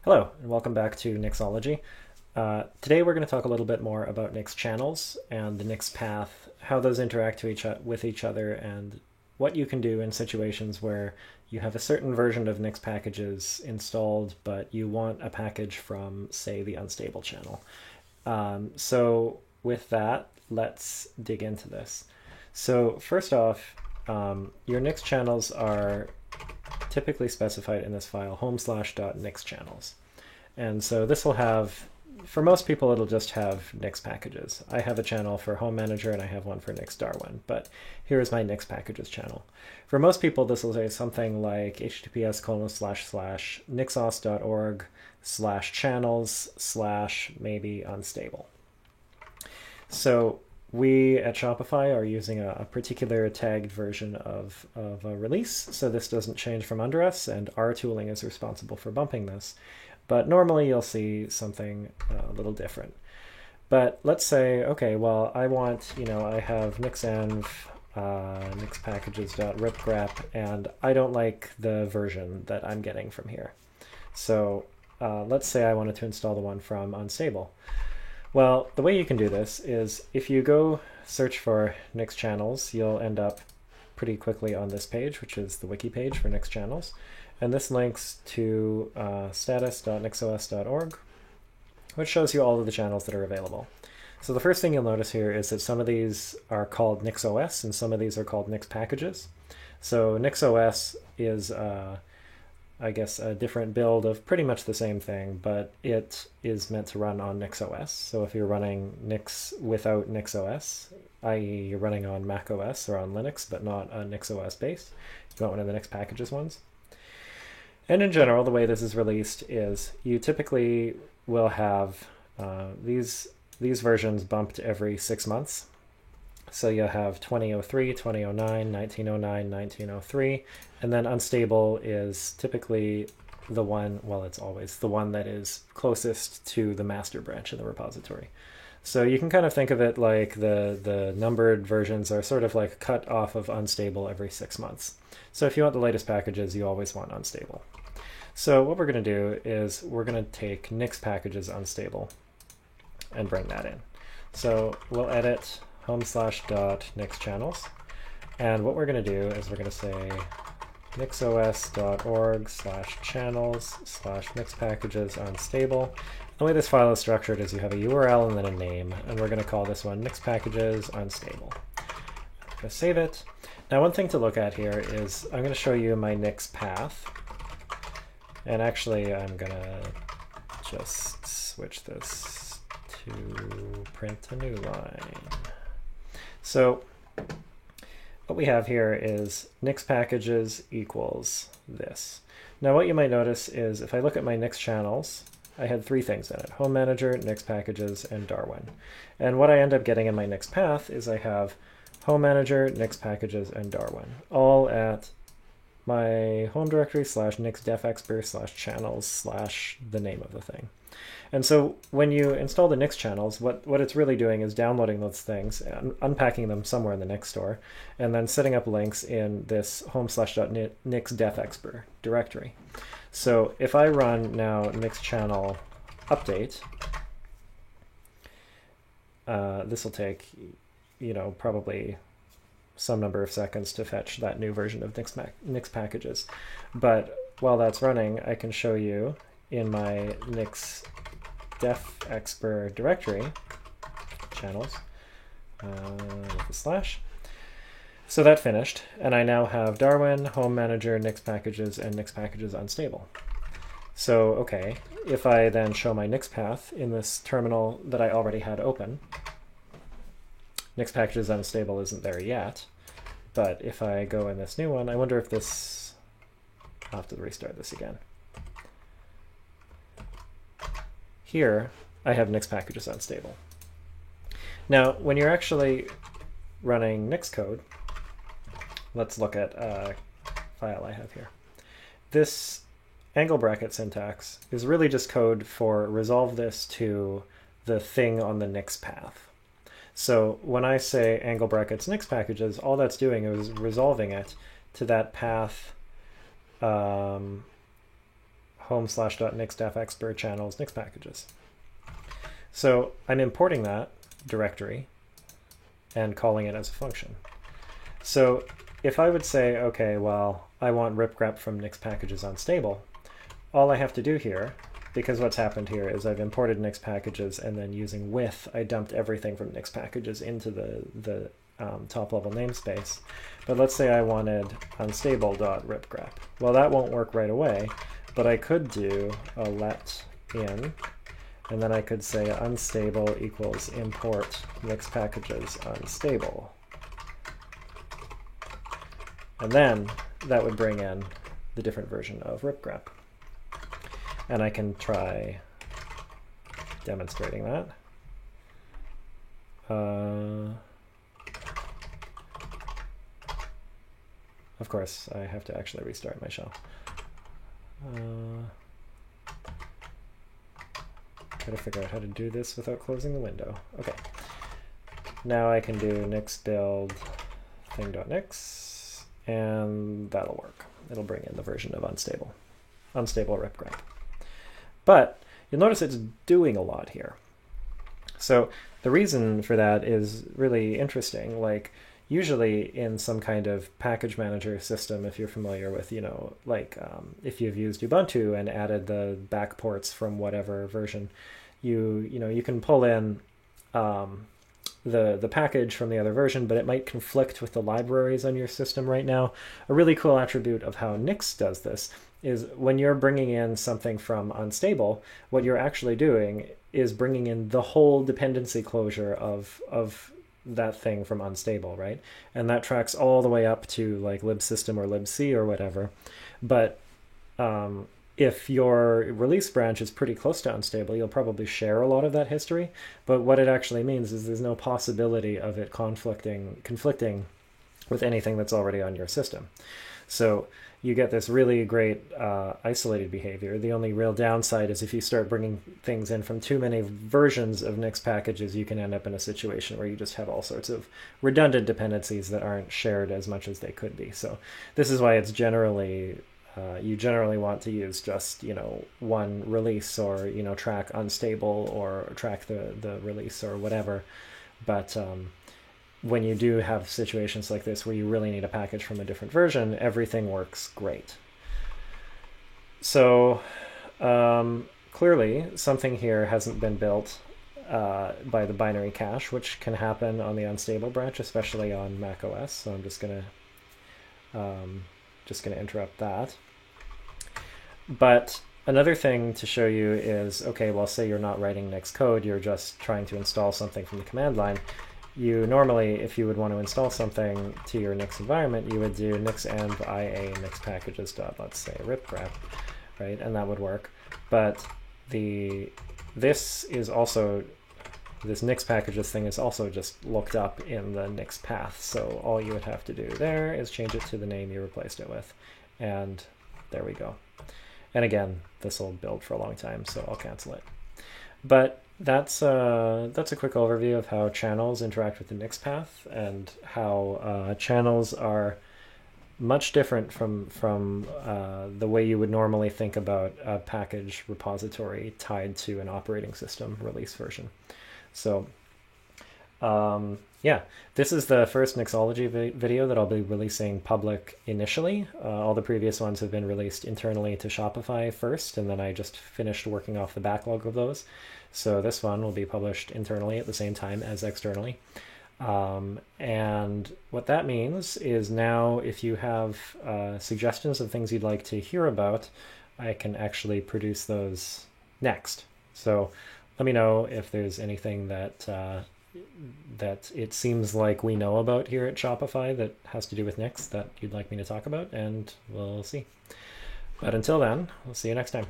Hello, and welcome back to Nixology. Today we're going to talk a little bit more about Nix channels and the Nix path, how those interact with each other, and what you can do in situations where you have a certain version of Nix packages installed, but you want a package from, say, the unstable channel. So with that, let's dig into this. So first off, your Nix channels are typically specified in this file home/.nixchannels. And so this will have, for most people, it'll just have Nix packages. I have a channel for Home Manager and I have one for Nix Darwin, but here's my Nix packages channel. For most people, this will say something like https://nixos.org/channels/ maybe unstable. So we at Shopify are using a particular tagged version of a release, so this doesn't change from under us, and our tooling is responsible for bumping this. But normally you'll see something a little different. But let's say, okay, well, I want, I have nixenv, nixpackages.ripgrep, and I don't like the version that I'm getting from here. So let's say I wanted to install the one from unstable. Well, the way you can do this is if you go search for Nix channels, you'll end up pretty quickly on this page, which is the wiki page for Nix channels. And this links to status.nixos.org, which shows you all of the channels that are available. So the first thing you'll notice here is that some of these are called NixOS and some of these are called Nix packages. So NixOS is, I guess, a different build of pretty much the same thing, but it is meant to run on NixOS. So if you're running Nix without NixOS, i.e. you're running on macOS or on Linux, but not a NixOS base, you want one of the Nix packages ones. And in general, the way this is released is you typically will have these versions bumped every 6 months. So you'll have 2003, 2009, 1909, 1903, and then unstable is typically the one, well, it's always the one that is closest to the master branch in the repository. So you can kind of think of it like the numbered versions are sort of like cut off of unstable every 6 months. So if you want the latest packages, you always want unstable. So what we're going to do is we're going to take Nix packages unstable and bring that in. So we'll edit home/.nixchannels. And what we're going to do is we're going to say nixos.org/channels/nixpackages unstable. The way this file is structured is you have a URL and then a name, and we're going to call this one nixpackages unstable. I'm going to save it. Now one thing to look at here is I'm going to show you my Nix path. And actually I'm going to just switch this to print a new line. So what we have here is Nix packages equals this. Now what you might notice is if I look at my Nix channels, I had 3 things in it: Home Manager, Nix packages, and Darwin. And what I end up getting in my Nix path is I have Home Manager, Nix packages, and Darwin, all at my home directory /nixdefexpr/channels/ the name of the thing. And so when you install the Nix channels, what it's really doing is downloading those things, unpacking them somewhere in the Nix store, and then setting up links in this home/.nixdefexpr directory. So if I run now Nix channel update, this will take, probably some number of seconds to fetch that new version of Nix packages. But while that's running, I can show you in my Nix defexpr directory, channels, with a slash. So that finished, and I now have Darwin, Home Manager, Nix packages, and Nix packages unstable. So, okay, if I then show my Nix path in this terminal that I already had open, Nix packages unstable isn't there yet, but if I go in this new one, I wonder if this, I'll have to restart this again. Here, I have Nix packages unstable. Now, when you're actually running Nix code, let's look at a file I have here. This angle bracket syntax is really just code for resolve this to the thing on the Nix path. So when I say angle brackets Nix packages, all that's doing is resolving it to that path home/.nix-expr channels nix packages. So I'm importing that directory and calling it as a function. So if I would say, okay, well, I want ripgrep from nix packages unstable, all I have to do here, because what's happened here is I've imported nix packages and then using with, I dumped everything from nix packages into the top level namespace. But let's say I wanted unstable.ripgrep. Well, that won't work right away, but I could do a let in, and then I could say unstable equals import nix packages unstable. And then that would bring in the different version of ripgrep. And I can try demonstrating that. Of course, I have to actually restart my shell. Try to figure out how to do this without closing the window. Okay. Now I can do nix build thing.nix, and that'll work. It'll bring in the version of unstable ripgrep. But you'll notice it's doing a lot here. So the reason for that is really interesting. Like usually in some kind of package manager system, if you're familiar with, if you've used Ubuntu and added the backports from whatever version, you can pull in the package from the other version, but it might conflict with the libraries on your system right now. A really cool attribute of how Nix does this is when you're bringing in something from unstable, what you're actually doing is bringing in the whole dependency closure of that thing from unstable, right? And that tracks all the way up to like libsystem or libc or whatever. But if your release branch is pretty close to unstable, you'll probably share a lot of that history. But what it actually means is there's no possibility of it conflicting with anything that's already on your system. So you get this really great isolated behavior. The only real downside is if you start bringing things in from too many versions of Nix packages, you can end up in a situation where you just have all sorts of redundant dependencies that aren't shared as much as they could be. So this is why it's generally, you generally want to use just, one release or, track unstable or track the release or whatever. But when you do have situations like this where you really need a package from a different version, everything works great. So clearly something here hasn't been built by the binary cache, which can happen on the unstable branch, especially on macOS. So I'm just gonna interrupt that. But another thing to show you is, okay, well, say you're not writing Nix code, you're just trying to install something from the command line. You normally, if you would want to install something to your Nix environment, you would do nixenv ia nix packages dot, let's say, ripgrep, right? And that would work. But this Nix packages thing is also just looked up in the Nix path. So all you would have to do there is change it to the name you replaced it with. And there we go. And again, this will build for a long time, so I'll cancel it. But that's a quick overview of how channels interact with the Nix path and how channels are much different from the way you would normally think about a package repository tied to an operating system release version. So yeah, this is the first Nixology video that I'll be releasing public initially. All the previous ones have been released internally to Shopify first, and then I just finished working off the backlog of those. So this one will be published internally at the same time as externally. And what that means is now if you have suggestions of things you'd like to hear about, I can actually produce those next. So let me know if there's anything that it seems like we know about here at Shopify that has to do with Nix that you'd like me to talk about, and we'll see. But until then, we'll see you next time.